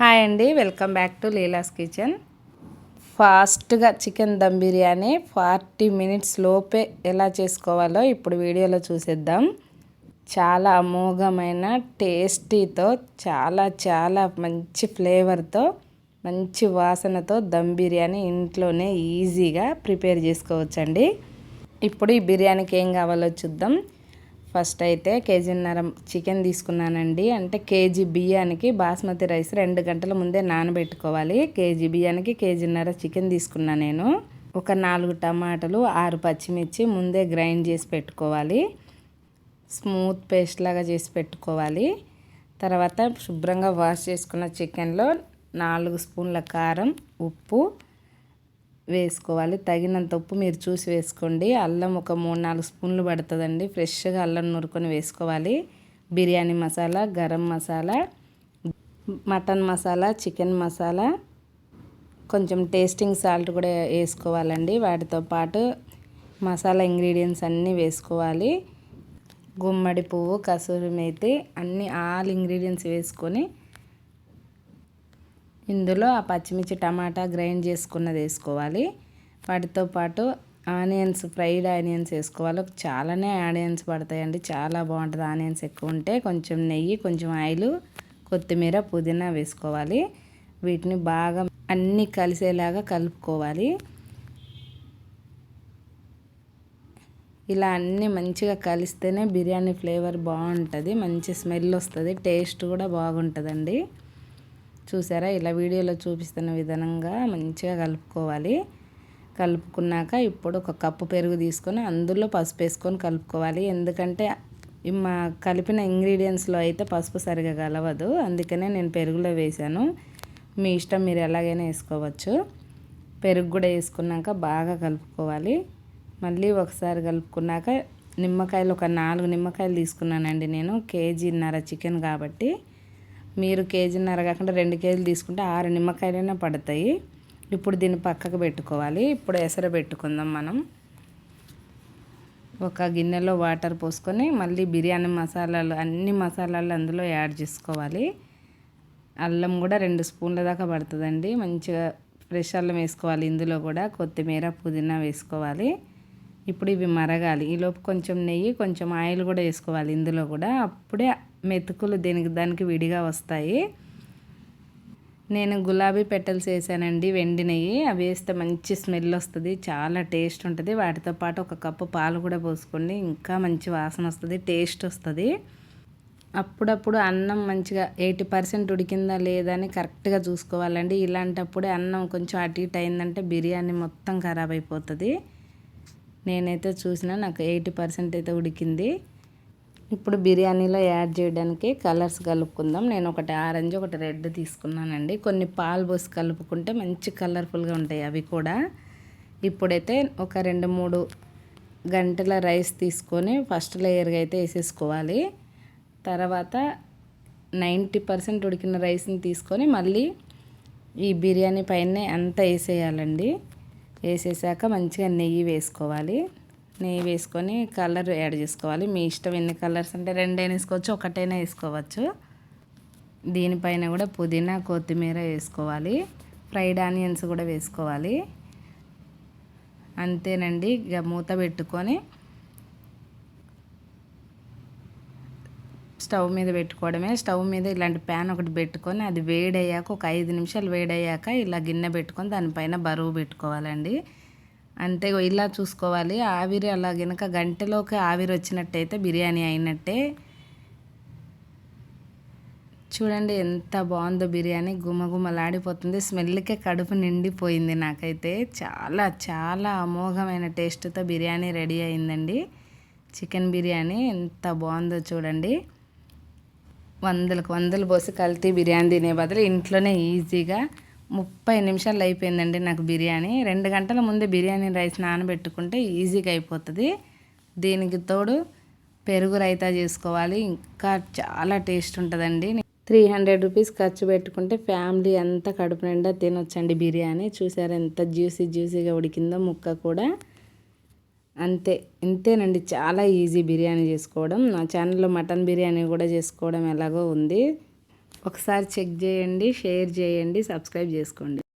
Hi అండి, welcome back to Leela's kitchen. ఫాస్ట్గా chicken dum biryani 40 minutes లోపే ఎలా చేసుకోవాలో ఇప్పుడు వీడియోలో చూసేద్దాం. చాలా అమోఘమైన టేస్టీతో చాలా మంచి ఫ్లేవర్తో మంచి వాసనతో దమ్ బిర్యానీ ఇంట్లోనే ఈజీగా ప్రిపేర్ చేసుకోవచ్చండి. ఇప్పుడు ఈ బిర్యానీకి ఏం కావాలో చూద్దాం. ఫస్ట్ అయితే కేజీన్నర చికెన్ తీసుకున్నానండి. అంటే కేజీ బియ్యానికి బాస్మతి రైస్ 2 గంటల ముందే నానబెట్టుకోవాలి. కేజీ బియ్యానికి కేజీన్నర చికెన్ తీసుకున్నా నేను. ఒక 4 టమాటాలు 6 పచ్చిమిర్చి ముందే గ్రైండ్ చేసి పెట్టుకోవాలి. స్మూత్ పేస్ట్ లాగా చేసి పెట్టుకోవాలి. తర్వాత శుభ్రంగా వాష్ చేసుకున్న చికెన్లో 4 స్పూన్ల కారం, ఉప్పు వేసుకోవాలి. తగినంత ఉప్పు మీరు చూసి వేసుకోండి. అల్లం ఒక 3-4 స్పూన్లు పడుతుందండి. ఫ్రెష్గా అల్లం నూరుకొని వేసుకోవాలి. బిర్యానీ మసాలా, గరం మసాలా, మటన్ మసాలా, చికెన్ మసాలా, కొంచెం టేస్టింగ్ సాల్ట్ కూడా వేసుకోవాలండి. వాటితో పాటు మసాలా ఇంగ్రీడియంట్స్ అన్నీ వేసుకోవాలి. గుమ్మడి పువ్వు, కసూరి మేతి అన్నీ ఆల్ ఇంగ్రీడియంట్స్ వేసుకొని ఇందులో ఆ పచ్చిమిర్చి, టమాటా గ్రైండ్ చేసుకున్నది వేసుకోవాలి. వాటితో పాటు ఆనియన్స్, ఫ్రైడ్ ఆనియన్స్ వేసుకోవాలి. చాలానే ఆనియన్స్ పడతాయండి, చాలా బాగుంటుంది. ఆనియన్స్ ఎక్కువ ఉంటే కొంచెం నెయ్యి, కొంచెం ఆయిల్, కొత్తిమీర, పుదీనా వేసుకోవాలి. వీటిని బాగా అన్నీ కలిసేలాగా కలుపుకోవాలి. ఇలా అన్నీ మంచిగా కలిస్తేనే బిర్యానీ ఫ్లేవర్ బాగుంటుంది, మంచి స్మెల్ వస్తుంది, టేస్ట్ కూడా బాగుంటుందండి. చూసారా, ఇలా వీడియోలో చూపిస్తున్న విధంగా మంచిగా కలుపుకోవాలి. కలుపుకున్నాక ఇప్పుడు ఒక కప్పు పెరుగు తీసుకొని అందులో పసుపు వేసుకొని కలుపుకోవాలి. ఎందుకంటే మా కలిపిన ఇంగ్రీడియంట్స్లో అయితే పసుపు సరిగా కలవదు, అందుకనే నేను పెరుగులో వేసాను. మీ ఇష్టం, మీరు ఎలాగైనా వేసుకోవచ్చు. పెరుగు కూడా వేసుకున్నాక బాగా కలుపుకోవాలి. మళ్ళీ ఒకసారి కలుపుకున్నాక నిమ్మకాయలు ఒక 4 నిమ్మకాయలు తీసుకున్నానండి నేను. కేజీన్నర చికెన్ కాబట్టి మీరు కేజీన్నర కాకుండా 2 కేజీలు తీసుకుంటే 6 నిమ్మకాయలైనా పడతాయి. ఇప్పుడు దీన్ని పక్కకు పెట్టుకోవాలి. ఇప్పుడు ఎసరు పెట్టుకుందాం మనం. ఒక గిన్నెలో వాటర్ పోసుకొని మళ్ళీ బిర్యానీ మసాలాలు అన్ని మసాలాలు అందులో యాడ్ చేసుకోవాలి. అల్లం కూడా 2 స్పూన్ల దాకా పడుతుందండి. మంచిగా ఫ్రెష్ అల్లం వేసుకోవాలి. ఇందులో కూడా కొత్తిమీర, పుదీనా వేసుకోవాలి. ఇప్పుడు ఇవి మరగాలి. ఈలోపు కొంచెం నెయ్యి, కొంచెం ఆయిల్ కూడా వేసుకోవాలి ఇందులో కూడా. అప్పుడే మెతుకులు దానికి విడిగా వస్తాయి. నేను గులాబీ పెటల్స్ వేసానండి, వెండి నెయ్యి. అవి వేస్తే మంచి స్మెల్ వస్తుంది, చాలా టేస్ట్ ఉంటుంది. వాటితో పాటు ఒక కప్పు పాలు కూడా పోసుకోండి, ఇంకా మంచి వాసన వస్తుంది, టేస్ట్ వస్తుంది. అప్పుడప్పుడు అన్నం మంచిగా 80% ఉడికిందా లేదా అని కరెక్ట్గా చూసుకోవాలండి. ఇలాంటప్పుడే అన్నం కొంచెం అటు ఇటు అయిందంటే బిర్యానీ మొత్తం ఖరాబ్ అయిపోతుంది. నేనైతే చూసినా నాకు 80% అయితే ఉడికింది. ఇప్పుడు బిర్యానీలో యాడ్ చేయడానికి కలర్స్ కలుపుకుందాం. నేను ఒకటి ఆరెంజ్, ఒకటి రెడ్ తీసుకున్నానండి. కొన్ని పాలు పోసి కలుపుకుంటే మంచి కలర్ఫుల్గా ఉంటాయి అవి కూడా. ఇప్పుడైతే ఒక 2-3 గంటల రైస్ తీసుకొని ఫస్ట్ లేయర్గా అయితే వేసేసుకోవాలి. తర్వాత 90% ఉడికిన రైస్ని తీసుకొని మళ్ళీ ఈ బిర్యానీ పైనే అంతా వేసేయాలండి. వేసేసాక మంచిగా నెయ్యి వేసుకోవాలి. నెయ్యి వేసుకొని కలర్ యాడ్ చేసుకోవాలి. మీ ఇష్టం, ఎన్ని కలర్స్ అంటే 2 వేసుకోవచ్చు, ఒకటైనా వేసుకోవచ్చు. దీనిపైన కూడా పుదీనా, కొత్తిమీర వేసుకోవాలి. ఫ్రైడ్ ఆనియన్స్ కూడా వేసుకోవాలి. అంతేనండి. ఇక మూత పెట్టుకొని స్టవ్ మీద పెట్టుకోవడమే. స్టవ్ మీద ఇలాంటి ప్యాన్ ఒకటి పెట్టుకొని అది వేడయ్యాక ఒక 5 నిమిషాలు వేడయ్యాక ఇలా గిన్నె పెట్టుకొని దానిపైన బరువు పెట్టుకోవాలండి. అంతే, ఇలా చూసుకోవాలి. ఆవిరి అలా కనుక గంటలోకి ఆవిరి వచ్చినట్టయితే బిర్యానీ అయినట్టే. చూడండి ఎంత బాగుందో బిర్యానీ, గుమగుమలాడిపోతుంది. స్మెల్కే కడుపు నిండిపోయింది నాకైతే. చాలా అమోఘమైన టేస్ట్తో బిర్యానీ రెడీ అయిందండి. చికెన్ బిర్యానీ ఎంత బాగుందో చూడండి. వందలు పోసి కల్తీ బిర్యానీ తినే బదులు ఇంట్లోనే ఈజీగా 30 నిమిషాలు అయిపోయిందండి నాకు బిర్యానీ. 2 గంటల ముందే బిర్యానీ రైస్ నానబెట్టుకుంటే ఈజీగా అయిపోతుంది. దీనికి తోడు పెరుగు రైతా చేసుకోవాలి, ఇంకా చాలా టేస్ట్ ఉంటుందండి. 300 రూపీస్ ఖర్చు పెట్టుకుంటే ఫ్యామిలీ అంతా కడుపు నిండా తినొచ్చండి బిర్యానీ. చూసారా ఎంత జ్యూసీగా ఉడికిందో ముక్క కూడా. ఇంతేనండి, చాలా ఈజీ బిర్యానీ చేసుకోవడం. నా ఛానల్లో మటన్ బిర్యానీ కూడా చేసుకోవడం ఎలాగో ఉంది. ఒకసారి చెక్ చేయండి, షేర్ చేయండి, సబ్స్క్రైబ్ చేసుకోండి.